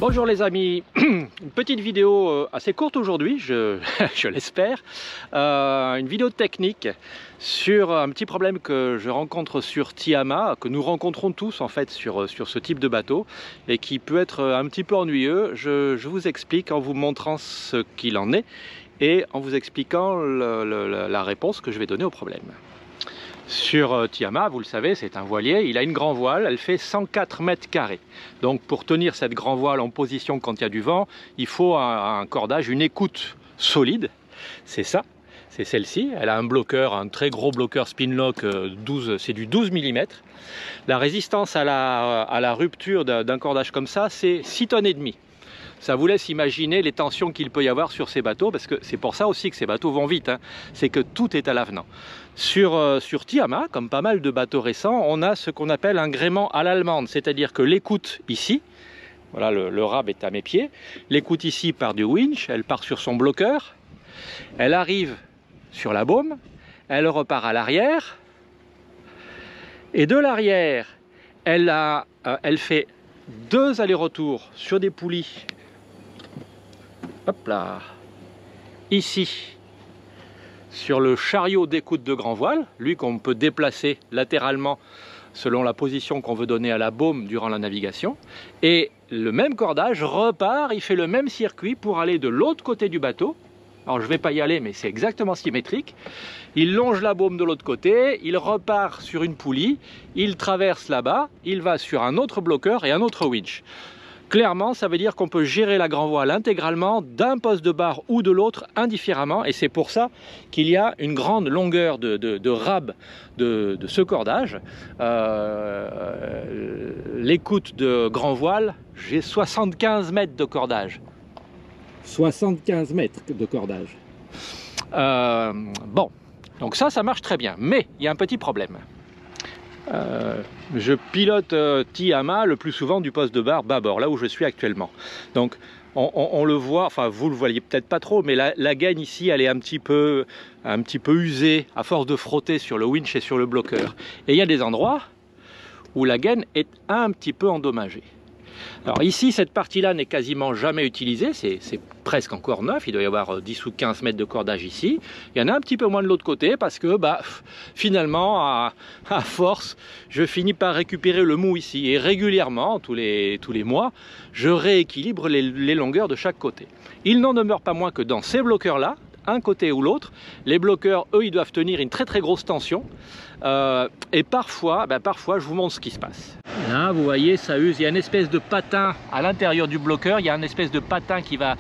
Bonjour les amis, une petite vidéo assez courte aujourd'hui, je l'espère, une vidéo technique sur un petit problème que je rencontre sur Tiama, que nous rencontrons tous en fait sur ce type de bateau et qui peut être un petit peu ennuyeux. Je vous explique en vous montrant ce qu'il en est et en vous expliquant la réponse que je vais donner au problème. Sur Tiama, vous le savez, c'est un voilier, il a une grand voile, elle fait 104 mètres carrés. Donc pour tenir cette grand voile en position quand il y a du vent, il faut un cordage, une écoute solide. C'est ça, c'est celle-ci. Elle a un bloqueur, un très gros bloqueur Spinlock, c'est du 12 mm. La résistance à la rupture d'un cordage comme ça, c'est 6,5 tonnes. Ça vous laisse imaginer les tensions qu'il peut y avoir sur ces bateaux, parce que c'est pour ça aussi que ces bateaux vont vite, hein. C'est que tout est à l'avenant. Sur Tiama, comme pas mal de bateaux récents, on a ce qu'on appelle un gréement à l'allemande, c'est-à-dire que l'écoute ici, voilà, le rab est à mes pieds, l'écoute ici part du winch, elle part sur son bloqueur, elle arrive sur la baume, elle repart à l'arrière, et de l'arrière, elle fait 2 allers-retours sur des poulies. Hop là, ici, sur le chariot d'écoute de grand voile, lui qu'on peut déplacer latéralement selon la position qu'on veut donner à la baume durant la navigation. Et le même cordage repart, il fait le même circuit pour aller de l'autre côté du bateau. Alors je ne vais pas y aller, mais c'est exactement symétrique. Il longe la baume de l'autre côté, il repart sur une poulie, il traverse là-bas, il va sur un autre bloqueur et un autre winch. Clairement, ça veut dire qu'on peut gérer la grand voile intégralement d'un poste de barre ou de l'autre indifféremment, et c'est pour ça qu'il y a une grande longueur de rab de ce cordage. L'écoute de grand voile, j'ai 75 mètres de cordage. 75 mètres de cordage. Bon, donc ça marche très bien, mais il y a un petit problème. Je pilote Tiama le plus souvent du poste de barre bâbord, là où je suis actuellement. Donc on le voit, enfin vous le voyez peut-être pas trop, mais la gaine ici elle est un petit peu usée à force de frotter sur le winch et sur le bloqueur. Et il y a des endroits où la gaine est un petit peu endommagée. Alors ici, cette partie-là n'est quasiment jamais utilisée, c'est presque encore neuf, il doit y avoir 10 ou 15 mètres de cordage ici. Il y en a un petit peu moins de l'autre côté parce que finalement, à force, je finis par récupérer le mou ici. Et régulièrement, tous les mois, je rééquilibre les longueurs de chaque côté. Il n'en demeure pas moins que dans ces bloqueurs-là, un côté ou l'autre, les bloqueurs, eux, ils doivent tenir une très grosse tension. Et parfois, je vous montre ce qui se passe. Là, vous voyez, ça use. Il y a une espèce de patin à l'intérieur du bloqueur. Il y a une espèce de patin qui va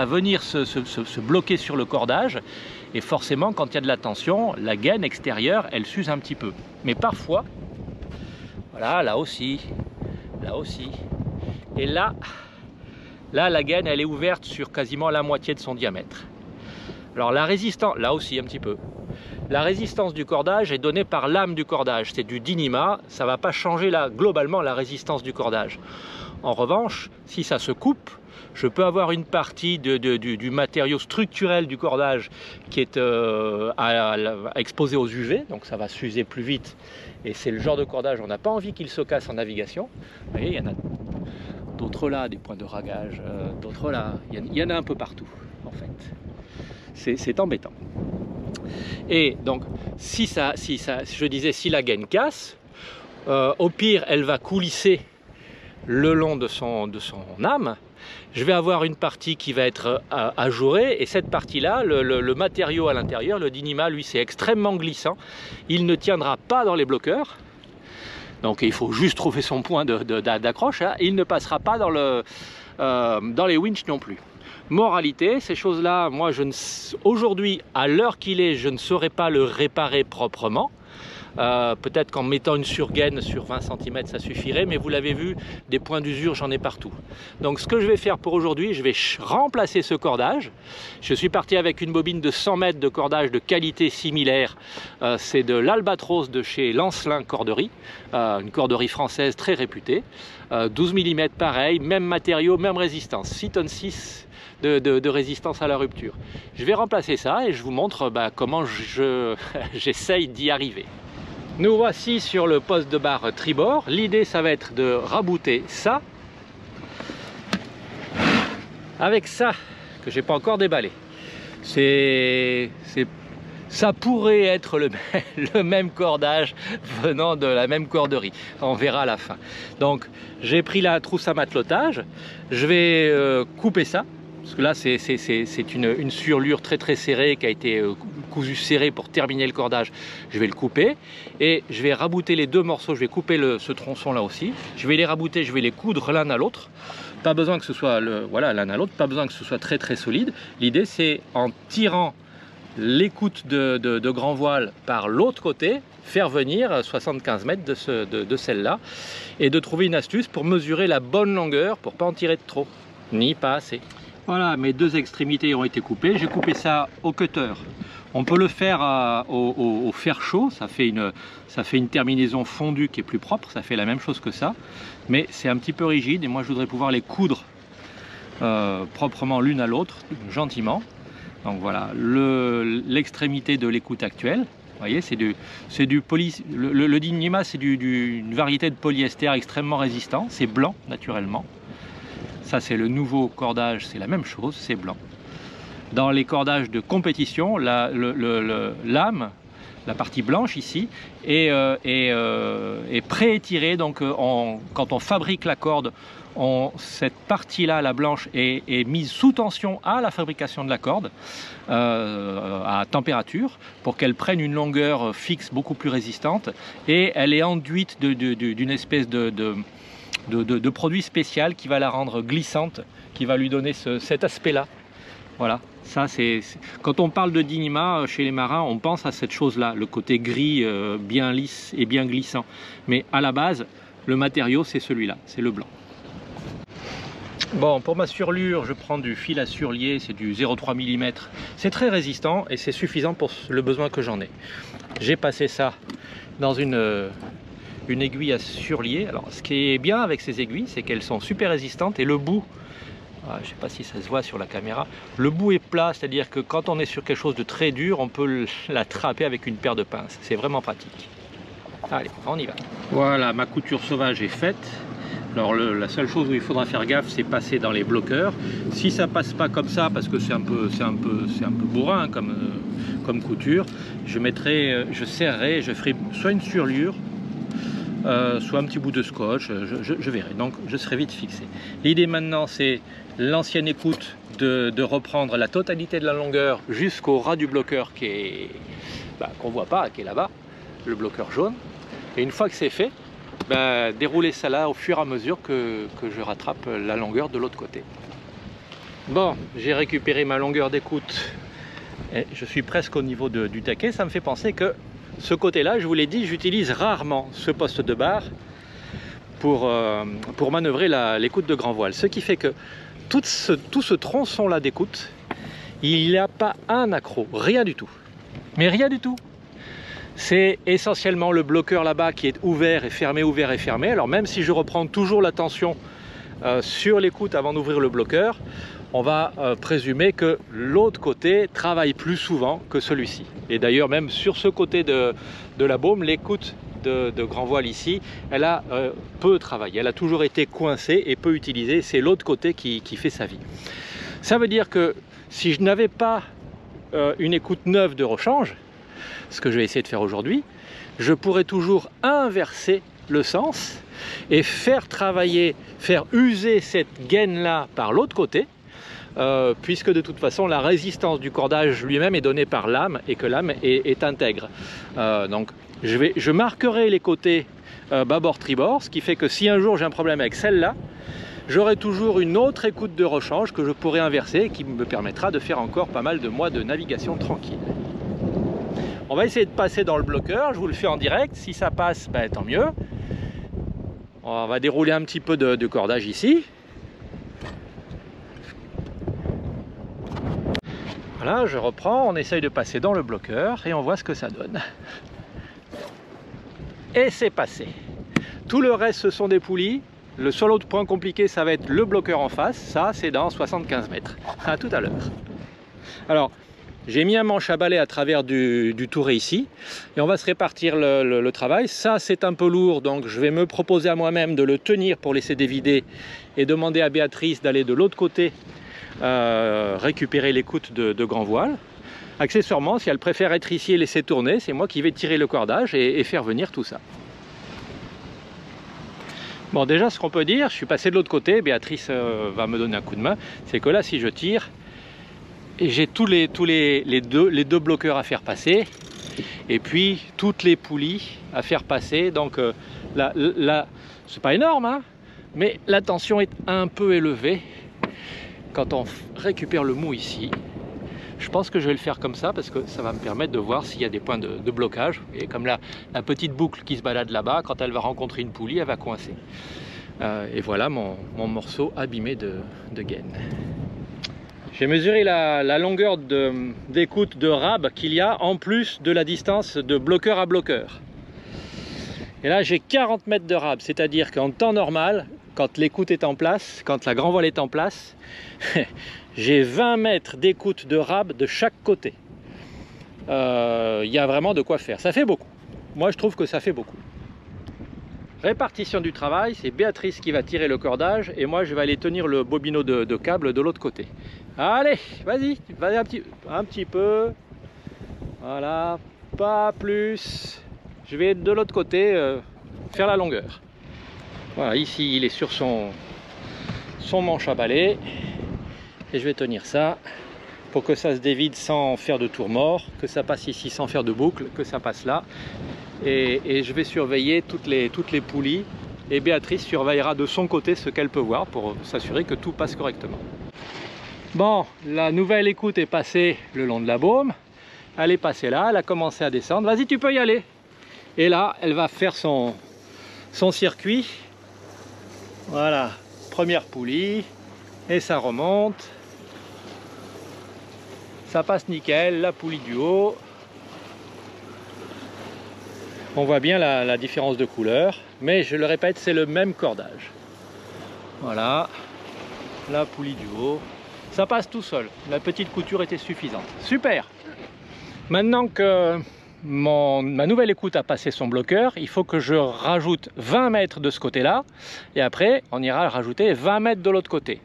venir se bloquer sur le cordage. Et forcément, quand il y a de la tension, la gaine extérieure, elle s'use un petit peu. Mais parfois, voilà, là aussi. Et là, la gaine, elle est ouverte sur quasiment la moitié de son diamètre. Alors la résistance, là aussi un petit peu. La résistance du cordage est donnée par l'âme du cordage, c'est du Dyneema, ça ne va pas changer globalement la résistance du cordage. En revanche, si ça se coupe, je peux avoir une partie du matériau structurel du cordage qui est exposé aux UV, donc ça va s'user plus vite. Et c'est le genre de cordage, on n'a pas envie qu'il se casse en navigation. Vous voyez, il y en a d'autres là, des points de ragage, d'autres là, il y en a un peu partout en fait. C'est embêtant. Et donc, si la gaine casse, au pire, elle va coulisser le long de son âme. Je vais avoir une partie qui va être ajourée, et cette partie-là, le matériau à l'intérieur, le Dyneema, lui, c'est extrêmement glissant. Il ne tiendra pas dans les bloqueurs. Donc, il faut juste trouver son point d'accroche. Hein. Il ne passera pas dans les winches non plus. Moralité, ces choses-là, moi, aujourd'hui, à l'heure qu'il est, je ne saurais pas le réparer proprement. Peut-être qu'en mettant une surgaine sur 20 cm, ça suffirait, mais vous l'avez vu, des points d'usure, j'en ai partout. Donc ce que je vais faire pour aujourd'hui, je vais remplacer ce cordage. Je suis parti avec une bobine de 100 mètres de cordage de qualité similaire. C'est de l'Albatros de chez Lancelin Corderie, une corderie française très réputée. 12 mm pareil, même matériau, même résistance, 6,6 tonnes de résistance à la rupture. Je vais remplacer ça et je vous montre comment j'essaye d'y arriver. Nous voici sur le poste de barre tribord. L'idée, ça va être de rabouter ça avec ça que j'ai pas encore déballé. Ça pourrait être le même cordage venant de la même corderie. On verra à la fin. Donc j'ai pris la trousse à matelotage. Je vais couper ça. Parce que là c'est une surlure très serrée qui a été cousue serrée pour terminer le cordage. Je vais le couper et je vais rabouter les deux morceaux. Je vais couper ce tronçon là aussi. Je vais les rabouter, je vais les coudre l'un à l'autre. Pas besoin que ce soit l'un à l'autre, pas besoin que ce soit très solide. L'idée c'est en tirant l'écoute de grand voile par l'autre côté, faire venir 75 mètres de celle-là et de trouver une astuce pour mesurer la bonne longueur pour pas en tirer de trop, ni pas assez. Voilà, mes deux extrémités ont été coupées. J'ai coupé ça au cutter. On peut le faire au fer chaud, ça fait une terminaison fondue qui est plus propre, ça fait la même chose que ça, mais c'est un petit peu rigide et moi je voudrais pouvoir les coudre proprement l'une à l'autre, gentiment. Donc voilà, l'extrémité de l'écoute actuelle, vous voyez, c'est du poly. Le Dyneema, c'est une variété de polyester extrêmement résistant, c'est blanc naturellement. Ça c'est le nouveau cordage, c'est la même chose, c'est blanc. Dans les cordages de compétition, l'âme, la partie blanche ici, est pré-étirée. Donc quand on fabrique la corde, cette partie-là, la blanche, est mise sous tension à la fabrication de la corde, à température, pour qu'elle prenne une longueur fixe beaucoup plus résistante. Et elle est enduite d'une espèce de produit spécial qui va la rendre glissante, qui va lui donner cet aspect-là. Voilà, ça c'est quand on parle de Dyneema chez les marins, on pense à cette chose-là, le côté gris bien lisse et bien glissant. Mais à la base, le matériau c'est celui-là, c'est le blanc. Bon, pour ma surlure, je prends du fil à surlier, c'est du 0,3 mm. C'est très résistant et c'est suffisant pour le besoin que j'en ai. J'ai passé ça dans une aiguille à surlier. Alors, ce qui est bien avec ces aiguilles, c'est qu'elles sont super résistantes et le bout, je ne sais pas si ça se voit sur la caméra, le bout est plat, c'est-à-dire que quand on est sur quelque chose de très dur, on peut l'attraper avec une paire de pinces. C'est vraiment pratique. Allez, on y va. Voilà, ma couture sauvage est faite. Alors la seule chose où il faudra faire gaffe, c'est passer dans les bloqueurs. Si ça passe pas comme ça, parce que c'est un peu bourrin comme couture, je serrerai, je ferai soit une surlure, soit un petit bout de scotch, je verrai. Donc je serai vite fixé. L'idée maintenant, c'est l'ancienne écoute de reprendre la totalité de la longueur jusqu'au ras du bloqueur qu'on voit pas, qui est là-bas, le bloqueur jaune. Et une fois que c'est fait, dérouler ça là au fur et à mesure que je rattrape la longueur de l'autre côté. Bon, j'ai récupéré ma longueur d'écoute et je suis presque au niveau du taquet. Ça me fait penser que ce côté-là, je vous l'ai dit, j'utilise rarement ce poste de barre pour manœuvrer l'écoute de grand voile. Ce qui fait que tout ce tronçon-là d'écoute, il n'y a pas un accroc, rien du tout. Mais rien du tout. C'est essentiellement le bloqueur là-bas qui est ouvert et fermé, ouvert et fermé. Alors même si je reprends toujours la tension sur l'écoute avant d'ouvrir le bloqueur, on va présumer que l'autre côté travaille plus souvent que celui-ci. Et d'ailleurs même sur ce côté de la baume, l'écoute de grand voile ici, elle a peu travaillé, elle a toujours été coincée et peu utilisée. C'est l'autre côté qui fait sa vie. Ça veut dire que si je n'avais pas une écoute neuve de rechange, ce que je vais essayer de faire aujourd'hui, je pourrais toujours inverser le sens et faire user cette gaine-là par l'autre côté, puisque de toute façon la résistance du cordage lui-même est donnée par l'âme et que l'âme est intègre. Donc je marquerai les côtés bâbord-tribord, ce qui fait que si un jour j'ai un problème avec celle-là, j'aurai toujours une autre écoute de rechange que je pourrai inverser et qui me permettra de faire encore pas mal de mois de navigation tranquille. On va essayer de passer dans le bloqueur, je vous le fais en direct, si ça passe, tant mieux. On va dérouler un petit peu de cordage ici. Voilà, je reprends, on essaye de passer dans le bloqueur et on voit ce que ça donne. Et c'est passé. Tout le reste, ce sont des poulies. Le seul autre point compliqué, ça va être le bloqueur en face. Ça, c'est dans 75 mètres. À tout à l'heure. Alors, j'ai mis un manche à balai à travers du touret ici et on va se répartir le travail. Ça c'est un peu lourd, donc je vais me proposer à moi-même de le tenir pour laisser dévider et demander à Béatrice d'aller de l'autre côté récupérer l'écoute de grand voile. Accessoirement, si elle préfère être ici et laisser tourner, c'est moi qui vais tirer le cordage et faire venir tout ça. Bon, déjà ce qu'on peut dire, je suis passé de l'autre côté, Béatrice va me donner un coup de main, c'est que là si je tire, j'ai les deux bloqueurs à faire passer, et puis toutes les poulies à faire passer, donc là c'est pas énorme, hein, mais la tension est un peu élevée quand on récupère le mou ici. Je pense que je vais le faire comme ça parce que ça va me permettre de voir s'il y a des points de blocage. Et comme la petite boucle qui se balade là-bas, quand elle va rencontrer une poulie, elle va coincer. Et voilà mon morceau abîmé de gaine. J'ai mesuré la longueur d'écoute de rab qu'il y a en plus de la distance de bloqueur à bloqueur. Et là j'ai 40 mètres de rab, c'est-à-dire qu'en temps normal, quand l'écoute est en place, quand la grand voile est en place, j'ai 20 mètres d'écoute de rab de chaque côté. Il y a vraiment de quoi faire. Ça fait beaucoup. Moi, je trouve que ça fait beaucoup. Répartition du travail, c'est Béatrice qui va tirer le cordage et moi, je vais aller tenir le bobino de câble de l'autre côté. Allez, vas-y un petit peu. Voilà, pas plus. Je vais de l'autre côté faire la longueur. Voilà, ici, il est sur son manche à balai. Et je vais tenir ça pour que ça se dévide sans faire de tour mort, que ça passe ici sans faire de boucle, que ça passe là. Et je vais surveiller toutes les poulies et Béatrice surveillera de son côté ce qu'elle peut voir pour s'assurer que tout passe correctement. Bon, la nouvelle écoute est passée le long de la baume. Elle est passée là, elle a commencé à descendre. Vas-y, tu peux y aller. Et là, elle va faire son circuit. Voilà, première poulie. Et ça remonte. Ça passe nickel, la poulie du haut. On voit bien la différence de couleur, mais je le répète, c'est le même cordage. Voilà, la poulie du haut. Ça passe tout seul, la petite couture était suffisante. Super! Maintenant que ma nouvelle écoute a passé son bloqueur, il faut que je rajoute 20 mètres de ce côté-là et après on ira rajouter 20 mètres de l'autre côté.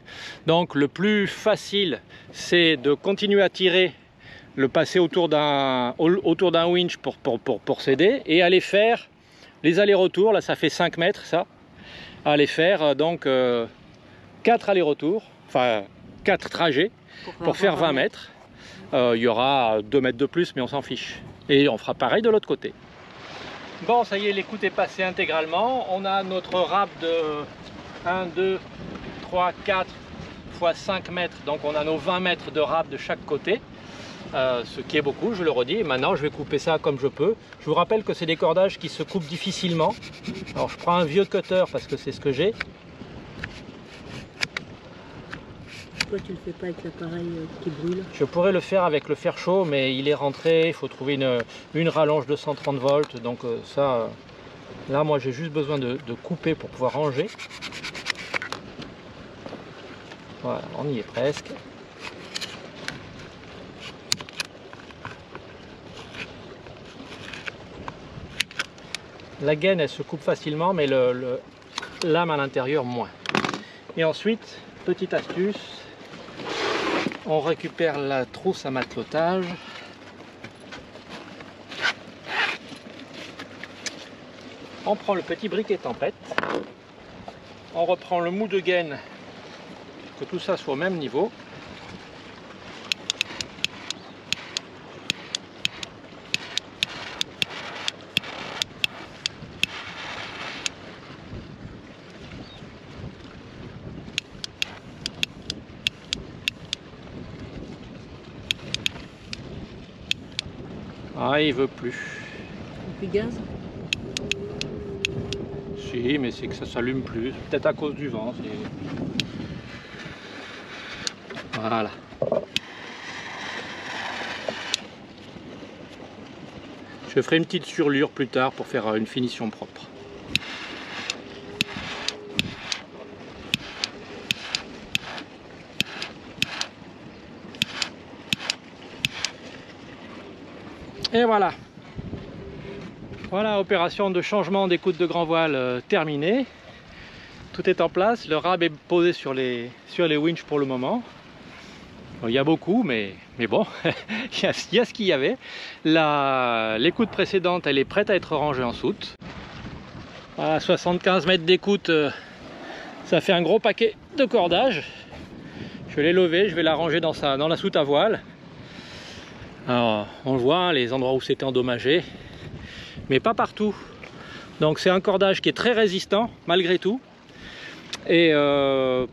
Donc le plus facile c'est de continuer à tirer, le passer autour d'un winch pour s'aider et aller faire les allers-retours. Là ça fait 5 mètres ça, aller faire donc 4 allers-retours, enfin 4 trajets pour faire 20 mètres. Il y aura 2 mètres de plus mais on s'en fiche. Et on fera pareil de l'autre côté. Bon, ça y est, l'écoute est passée intégralement. On a notre rab de 1, 2, 3, 4 fois 5 mètres. Donc on a nos 20 mètres de rab de chaque côté. Ce qui est beaucoup, je le redis. Et maintenant, je vais couper ça comme je peux. Je vous rappelle que c'est des cordages qui se coupent difficilement. Alors je prends un vieux cutter parce que c'est ce que j'ai. Pourquoi tu le fais pas avec l'appareil qui brûle? Je pourrais le faire avec le fer chaud, mais il est rentré, il faut trouver une rallonge de 130 volts, donc ça, là moi j'ai juste besoin de couper pour pouvoir ranger. Voilà, on y est presque. La gaine elle se coupe facilement, mais l'âme à l'intérieur moins. Et ensuite, petite astuce, on récupère la trousse à matelotage. On prend le petit briquet tempête. On reprend le mou de gaine, que tout ça soit au même niveau. Ah, il veut plus. Plus de gaz? Si, mais c'est que ça s'allume plus. Peut-être à cause du vent. Voilà. Je ferai une petite surlure plus tard pour faire une finition propre. Et voilà. Voilà, opération de changement d'écoute de grand voile terminée. Tout est en place, le rab est posé sur les winches pour le moment. Il y a beaucoup, mais bon, il y a ce qu'il y avait. L'écoute précédente, elle est prête à être rangée en soute. Voilà, 75 mètres d'écoute, ça fait un gros paquet de cordage. Je vais les lever, je vais la ranger dans la soute à voile. Alors, on le voit, hein, les endroits où c'était endommagé, mais pas partout. Donc c'est un cordage qui est très résistant, malgré tout. Et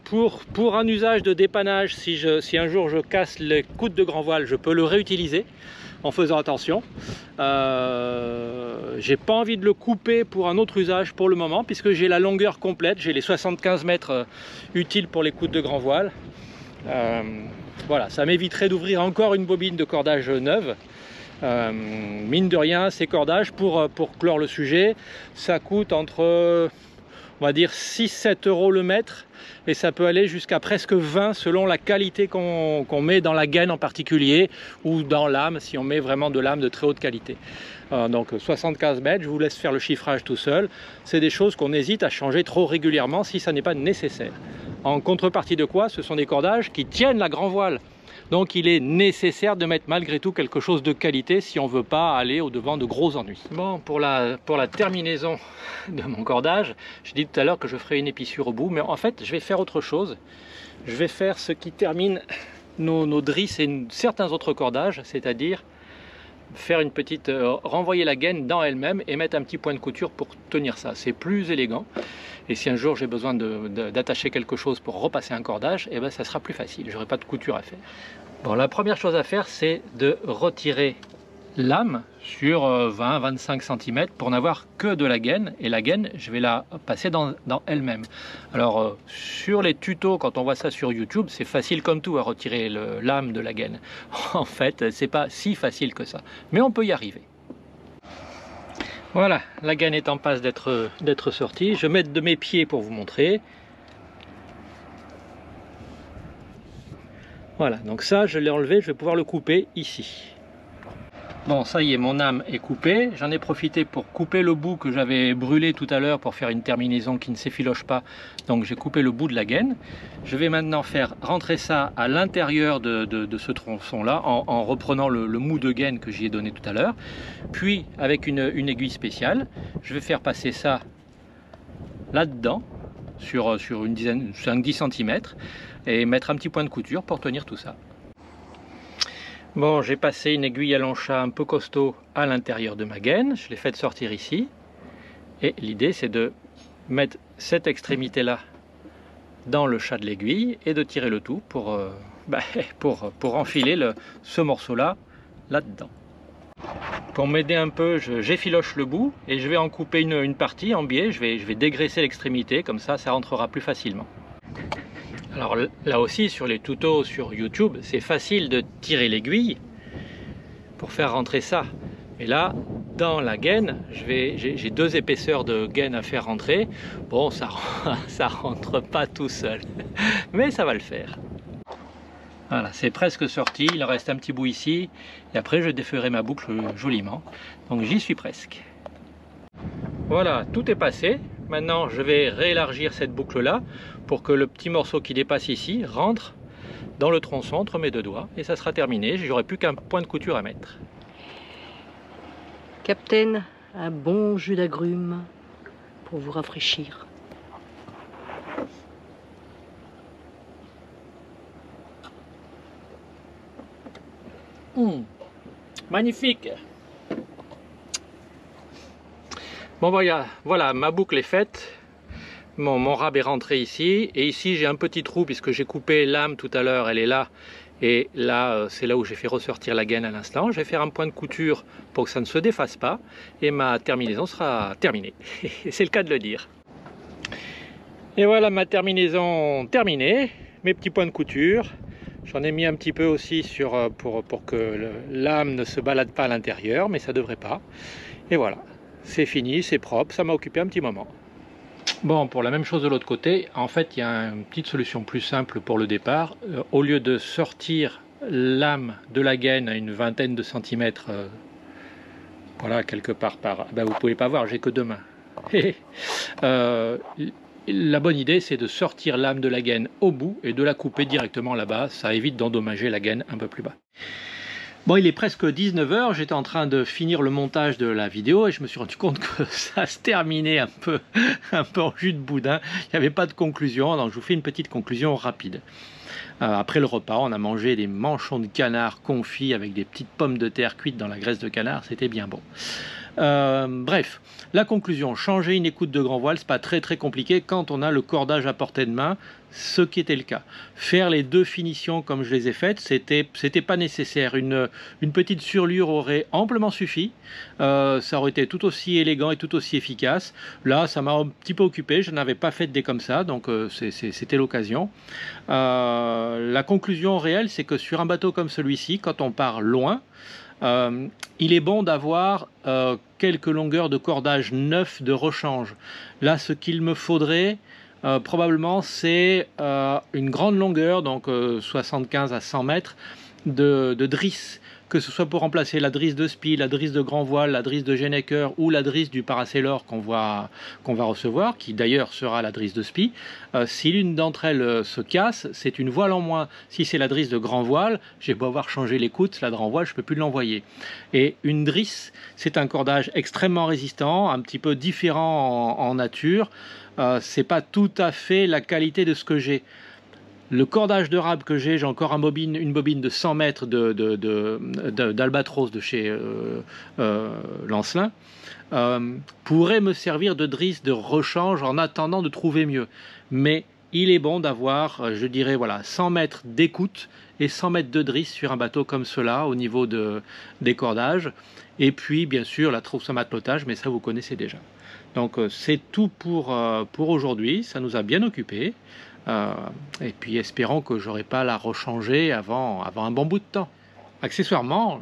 pour un usage de dépannage, si un jour je casse l'écoute de grand voile, je peux le réutiliser en faisant attention. J'ai pas envie de le couper pour un autre usage pour le moment, puisque j'ai la longueur complète, j'ai les 75 mètres utiles pour l'écoute de grand voile. Voilà, ça m'éviterait d'ouvrir encore une bobine de cordage neuve. Mine de rien, ces cordages, pour clore le sujet, ça coûte entre, on va dire, 6-7 euros le mètre, et ça peut aller jusqu'à presque 20 selon la qualité qu'on met dans la gaine en particulier, ou dans l'âme, si on met vraiment de l'âme de très haute qualité. Donc 75 mètres, je vous laisse faire le chiffrage tout seul. C'est des choses qu'on hésite à changer trop régulièrement si ça n'est pas nécessaire. En contrepartie de quoi, ce sont des cordages qui tiennent la grand voile. Donc il est nécessaire de mettre malgré tout quelque chose de qualité si on ne veut pas aller au-devant de gros ennuis. Bon, pour la terminaison de mon cordage, j'ai dit tout à l'heure que je ferai une épissure au bout, mais en fait je vais faire autre chose. Je vais faire ce qui termine nos drisses et certains autres cordages, c'est-à-dire faire une petite, renvoyer la gaine dans elle-même et mettre un petit point de couture pour tenir ça. C'est plus élégant. Et si un jour j'ai besoin d'attacher quelque chose pour repasser un cordage, et ben ça sera plus facile, j'aurai pas de couture à faire. Bon, la première chose à faire, c'est de retirer l'âme sur 20-25 cm pour n'avoir que de la gaine, et la gaine, je vais la passer dans elle-même. Alors sur les tutos, quand on voit ça sur YouTube, c'est facile comme tout à retirer l'âme de la gaine. En fait, c'est pas si facile que ça, mais on peut y arriver. Voilà, la gaine est en passe d'être sortie. Je vais mettre de mes pieds pour vous montrer. Voilà, donc ça, je l'ai enlevé, je vais pouvoir le couper ici. Bon, ça y est, mon âme est coupée. J'en ai profité pour couper le bout que j'avais brûlé tout à l'heure pour faire une terminaison qui ne s'effiloche pas. Donc j'ai coupé le bout de la gaine. Je vais maintenant faire rentrer ça à l'intérieur de ce tronçon-là en reprenant le mou de gaine que j'y ai donné tout à l'heure. Puis avec une aiguille spéciale, je vais faire passer ça là-dedans sur une dizaine, 5-10 cm et mettre un petit point de couture pour tenir tout ça. Bon, j'ai passé une aiguille à l'enchat un peu costaud à l'intérieur de ma gaine, je l'ai faite sortir ici, et l'idée c'est de mettre cette extrémité là dans le chat de l'aiguille et de tirer le tout pour enfiler ce morceau là dedans. Pour m'aider un peu, j'effiloche le bout et je vais en couper une partie en biais, je vais dégraisser l'extrémité, comme ça rentrera plus facilement. Alors là aussi, sur les tutos sur YouTube, c'est facile de tirer l'aiguille pour faire rentrer ça. Et là, dans la gaine, j'ai 2 épaisseurs de gaine à faire rentrer. Bon, ça rentre pas tout seul, mais ça va le faire. Voilà, c'est presque sorti, il en reste un petit bout ici, et après je déferai ma boucle joliment. Donc j'y suis presque. Voilà, tout est passé. Maintenant, je vais réélargir cette boucle-là pour que le petit morceau qui dépasse ici rentre dans le tronçon entre mes 2 doigts. Et ça sera terminé, j'aurai plus qu'un point de couture à mettre. Captain, un bon jus d'agrumes pour vous rafraîchir. Magnifique! Bon, voilà, ma boucle est faite. Mon rab est rentré ici. Et ici, j'ai un petit trou puisque j'ai coupé l'âme tout à l'heure. Elle est là. Et là, c'est là où j'ai fait ressortir la gaine à l'instant. Je vais faire un point de couture pour que ça ne se défasse pas. Et ma terminaison sera terminée. C'est le cas de le dire. Et voilà ma terminaison terminée. Mes petits points de couture. J'en ai mis un petit peu aussi pour que l'âme ne se balade pas à l'intérieur. Mais ça ne devrait pas. Et voilà. C'est fini, c'est propre, ça m'a occupé un petit moment. Bon, pour la même chose de l'autre côté, en fait, il y a une petite solution plus simple pour le départ. Au lieu de sortir l'âme de la gaine à une vingtaine de centimètres, voilà, quelque part par... Ben, vous ne pouvez pas voir, j'ai que 2 mains. la bonne idée, c'est de sortir l'âme de la gaine au bout et de la couper directement là-bas. Ça évite d'endommager la gaine un peu plus bas. Bon, il est presque 19 h, j'étais en train de finir le montage de la vidéo et je me suis rendu compte que ça se terminait un peu en jus de boudin. Il n'y avait pas de conclusion, donc je vous fais une petite conclusion rapide. Après le repas, on a mangé des manchons de canard confits avec des petites pommes de terre cuites dans la graisse de canard, c'était bien bon. Bref, la conclusion, changer une écoute de grand voile, c'est pas très compliqué quand on a le cordage à portée de main, ce qui était le cas. Faire les deux finitions comme je les ai faites, c'était pas nécessaire. Une petite surlure aurait amplement suffi, ça aurait été tout aussi élégant et tout aussi efficace. Là, ça m'a un petit peu occupé, je n'avais pas fait des comme ça, donc c'était l'occasion. La conclusion réelle, c'est que sur un bateau comme celui-ci, quand on part loin, il est bon d'avoir quelques longueurs de cordage neuf de rechange. Là, ce qu'il me faudrait probablement, c'est une grande longueur, donc 75 à 100 mètres de drisse, que ce soit pour remplacer la drisse de spi, la drisse de grand voile, la drisse de Genneker ou la drisse du Parasailor qu'on va recevoir, qui d'ailleurs sera la drisse de spi. Si l'une d'entre elles se casse, c'est une voile en moins. Si c'est la drisse de grand voile, j'ai beau avoir changé l'écoute, la grand voile, je ne peux plus l'envoyer. Et une drisse, c'est un cordage extrêmement résistant, un petit peu différent en nature. C'est pas tout à fait la qualité de ce que j'ai. Le cordage de rab que j'ai encore une bobine de 100 mètres d'Albatros de chez Lancelin, pourrait me servir de drisse de rechange en attendant de trouver mieux. Mais il est bon d'avoir, je dirais, voilà, 100 mètres d'écoute et 100 mètres de drisse sur un bateau comme cela au niveau des cordages. Et puis, bien sûr, la trousse à matelotage, mais ça vous connaissez déjà. Donc, c'est tout pour aujourd'hui. Ça nous a bien occupés. Et puis espérons que j'aurai pas à la rechanger avant un bon bout de temps. Accessoirement,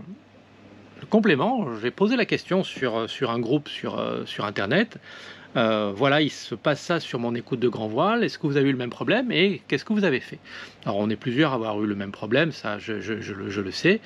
le complément, j'ai posé la question sur un groupe sur internet. Voilà, il se passe ça sur mon écoute de grand voile, est-ce que vous avez eu le même problème et qu'est-ce que vous avez fait? Alors on est plusieurs à avoir eu le même problème, ça je le sais.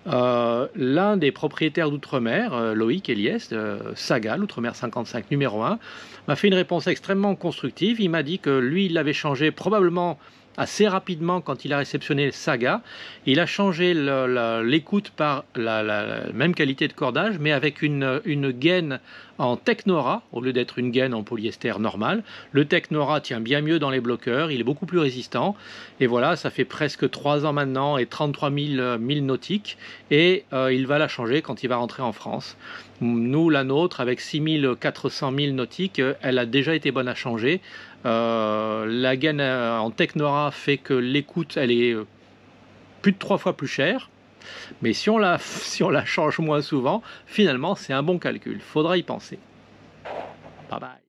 L'un des propriétaires d'Outre-mer, Loïc Eliès, Saga, l'Outre-mer 55 numéro 1, m'a fait une réponse extrêmement constructive. Il m'a dit que lui, il l'avait changé probablement assez rapidement quand il a réceptionné Saga. Il a changé l'écoute par la même qualité de cordage, mais avec une gaine en Technora, au lieu d'être une gaine en polyester normal. Le Technora tient bien mieux dans les bloqueurs, il est beaucoup plus résistant. Et voilà, ça fait presque 3 ans maintenant et 33 000 milles nautiques. Et il va la changer quand il va rentrer en France. Nous, la nôtre, avec 6 400 milles nautiques, elle a déjà été bonne à changer. La gaine en Technora fait que l'écoute, elle est plus de 3 fois plus chère. Mais si on la change moins souvent, finalement, c'est un bon calcul. Faudra y penser. Bye bye.